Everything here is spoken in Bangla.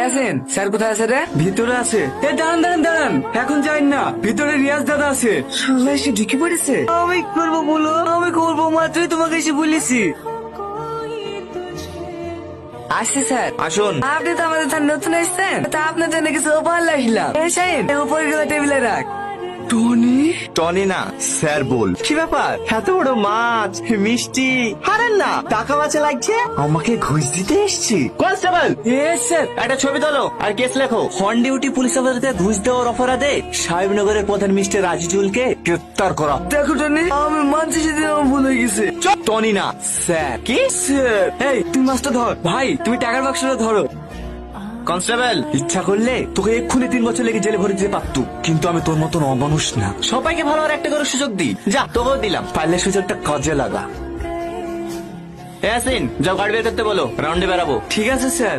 আছেন স্যার কোথায় আছে রে? ভিতরে আছে। দাঁড়ান দাঁড়ান দাঁড়ান, এখন যাই না, ভিতরে রিয়াজ দাদা আছে। সবাই এসে ঢুকে পড়েছে। আমি করবো বলো, আমি করবো, মাত্রই তোমাকে এসে বলেছি। আসছে স্যার। আসুন। আপনি তো আমাদের থানা নতুন এসেছেন, তা আপনার জন্য কিছু উপহার লাগলাম। এই শাহিন, এই উপহারগুলো টেবিলে রাখ। টনি? টনি না, স্যার বল। কি ব্যাপার, এত বড় মাছ, মিষ্টি, হারেন না, টাকা মাছে লাগছে, আমাকে ঘুষ দিতে এসছি। কনস্টেবল, স্যার একটা ছবি তোলো আর কেস লেখো। অন ডিউটি পুলিশ অফিসারকে ঘুষ দেওয়ার অপরাধে সাহেবনগরের প্রধান মিস্টার রাজিজুলকে গ্রেফতার করা। দেখো টনি, আমি মানছি সেদিন আমার ভুল হয়ে গেছে। চুপ, টনি না স্যার। কি স্যার? এই তুমি মাছটা ধর। ভাই তুমি টাকার বাক্সটা ধরো। কনস্টেবল, ইচ্ছা করলে তোকে এক্ষুনি 3 বছর লেগে জেলে ভরে দিতে পারতু, কিন্তু আমি তোর মতন অমানুষ না। সবাইকে ভালো আর একটা করে সুযোগ দিই, যা তোকেও দিলাম, পারলে সুযোগটা কাজে লাগা। যাও গাড়ি বের করতে বলো, রাউন্ডে বেরাবো। ঠিক আছে স্যার।